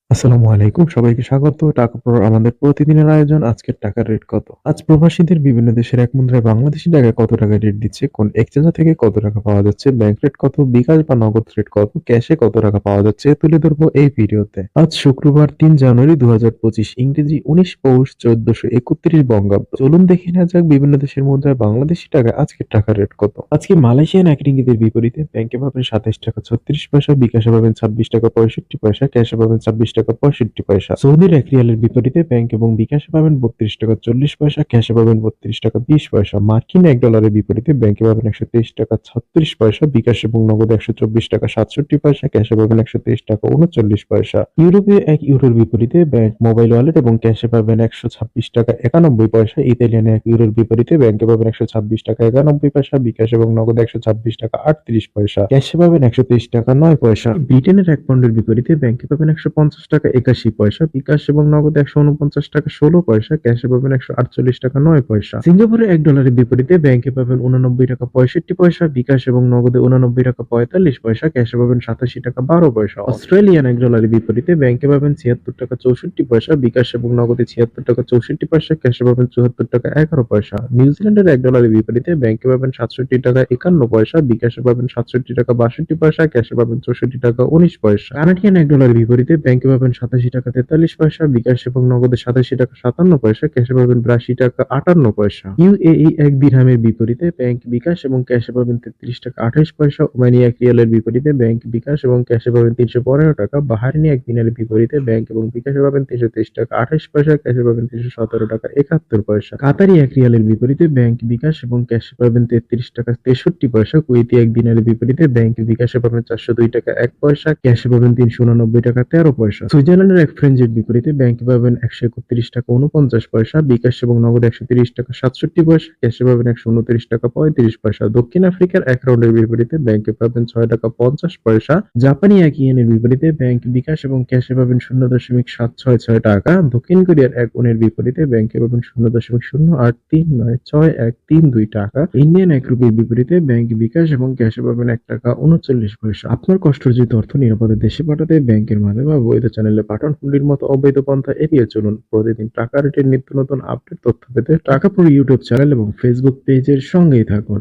আসসালামু আলাইকুম। সবাইকে স্বাগত। টাকা পড়ার আমাদের প্রতিদিনের আয়োজন। আজকের টাকার রেট কত? আজ প্রবাসীদের বিভিন্ন দেশের এক মুদ্রায় বাংলাদেশী টাকায় কত টাকা রেট দিচ্ছে? কোন এক্সচেঞ্জার থেকে কত টাকা পাওয়া যাচ্ছে? ব্যাংক রেট কত? বিকাশ বা নগদ রেট কত? ক্যাশে কত টাকা পাওয়া যাচ্ছে? তুলে ধরবো এই ভিডিওতে। আজ শুক্রবার ৩ জানুয়ারি ২০২৫, ইংরেজি ১৯ পৌষ ১৪৩১ বঙ্গাব্দ। চলুন দেখে নেওয়া যাক বিভিন্ন দেশের মুদ্রায় বাংলাদেশী টাকায় আজকের টাকার রেট কত। আজকে মালয়েশিয়ান এক রিঙ্গিতের বিপরীতে ব্যাংকে পাবেন ২৭ টাকা ৩৬ পয়সা, বিকাশে পাবেন ২৬ টাকা ৬৫ পয়সা, ক্যাশে পাবেন ২৬ টাকা ৬৫ পয়সা। সৌদির এক রিয়ালের বিপরীতে ব্যাংক এবং বিকাশে পাবেন ৩২ টাকা ৪০ পয়সা, ক্যাশে পাবেন ৩২ টাকা ২০ পয়সা। মার্কিন এক ডলারের বিপরীতে ব্যাংকে পাবেন ১২৩ টাকা ৩৬ পয়সা, বিকাশ এবং নগদে ১২৪ টাকা ৬৭ পয়সা, ক্যাশে পাবেন ১২৩ টাকা ৩৯ পয়সা। ইউরোপে এক ইউরোর বিপরীতে ব্যাংক, মোবাইল ওয়ালেট এবং ক্যাশে পাবেন ১২৬ টাকা ৯১ পয়সা। ইতালিয়ান এক ইউরোর বিপরীতে ব্যাংকে পাবেন ১২৬ টাকা ৯১ পয়সা, বিকাশ এবং নগদে ১২৬ টাকা ৩৮ পয়সা, ক্যাশে পাবেন ১২৩ টাকা ৯ পয়সা। ব্রিটেনের এক পাউন্ডের বিপরীতে ব্যাংকে পাবেন ১৫০ টাকা ৮১ পয়সা, বিকাশ এবং নগদে ১৪৯ টাকা ১৬ পয়সা, ক্যাশে পাবেন ১৪৮ টাকা ৯ পয়সা। সিঙ্গাপুরের এক ডলারের বিপরীতে ব্যাংকে পাবেন ৮৯ টাকা ৬৫ পয়সা, বিকাশ এবং নগদে ৮৯ টাকা ৪৫ পয়সা, ক্যাশে পাবেন ৮৭ টাকা ১২ পয়সা। অস্ট্রেলিয়ান এক ডলারের বিপরীতে ব্যাংকে পাবেন ৭৬ টাকা ৬৪ পয়সা, বিকাশ এবং নগদে ৭৬ টাকা ৬৪ পয়সা, ক্যাশে পাবেন ৭৪ টাকা ১১ পয়সা। নিউজিল্যান্ডের এক ডলারের বিপরীতে ব্যাংকে পাবেন ৬৭ টাকা ৫১ পয়সা, বিকাশে পাবেন ৬৭ টাকা ৬২ পয়সা, ক্যাশে পাবেন ৬৪ টাকা ১৯ পয়সা। কানাডিয়ান এক ডলারের বিপরীতে ব্যাংকে পাবেন ৮৭ টাকা ৪৩ পয়সা, বিকাশ এবং নগদে ৮৭ টাকা ৫৭ পয়সা, ক্যাশে পাবেন ৮২ টাকা ৫৮ পয়সা। ইউএই এক দিরহামের বিপরীতে ব্যাংক, বিকাশ এবং ক্যাশে পাবেন ৩৩ টাকা ২৮ পয়সা। ওমানি এক রিয়ালের বিপরীতে ব্যাংক, বিকাশ এবং ক্যাশে পাবেন ৩১৫ টাকা। বাহারিনি এক দিনারের বিপরীতে ব্যাংক এবং বিকাশে পাবেন ৩৩৩ টাকা ২৮ পয়সা, ক্যাশে পাবেন ৩১৭ টাকা ৭১ পয়সা। কাতারি এক রিয়ালের বিপরীতে ব্যাংক, বিকাশ এবং ক্যাশে পাবেন ৩৩ টাকা ৬৩ পয়সা। কুয়েতি এক দিনারের বিপরীতে ব্যাংক, বিকাশে পাবেন ৪০২ টাকা ১ পয়সা, ক্যাশে পাবেন ৩৮৯ টাকা ১৩ পয়সা। সুইজারল্যান্ডের এক ফ্রেঞ্চের বিপরীতে ব্যাংকে পাবেন ১৩১ টাকা ৪৯ পয়সা, বিকাশ এবং নগদ ১৩০ টাকা ৬৭ পয়সা, ক্যাশে পাবেন ১২৯ টাকা ৩৫ পয়সা। দক্ষিণ আফ্রিকার এক রাউন্ডের বিপরীতে ব্যাংকে পাবেন ৬ টাকা ৫০ পয়সা। জাপানি এক ইয়েনের বিপরীতে ব্যাংক, বিকাশ এবং ক্যাশে পাবেন ০.৭৬৬ টাকা। দক্ষিণ কোরিয়ার এক ওনের বিপরীতে ব্যাংকে পাবেন ০.০৮৩৯৬১৩২ টাকা। ইন্ডিয়ান এক রুপির বিপরীতে ব্যাংক, বিকাশ এবং ক্যাশে পাবেন ১ টাকা ৩৯ পয়সা। আপনার কষ্টার্জিত অর্থ নিরাপদে দেশে পাঠাতে ব্যাংকের মাধ্যমে বা বৈধ চ্যানেলে পাঠান। হুন্ডির মতো অবৈধ পন্থা এড়িয়ে চলুন। প্রতিদিন টাকা রেটের নিত্য নতুন আপডেট তথ্য পেতে টাকা পুরো ইউটিউব চ্যানেল এবং ফেসবুক পেজের সঙ্গেই থাকুন।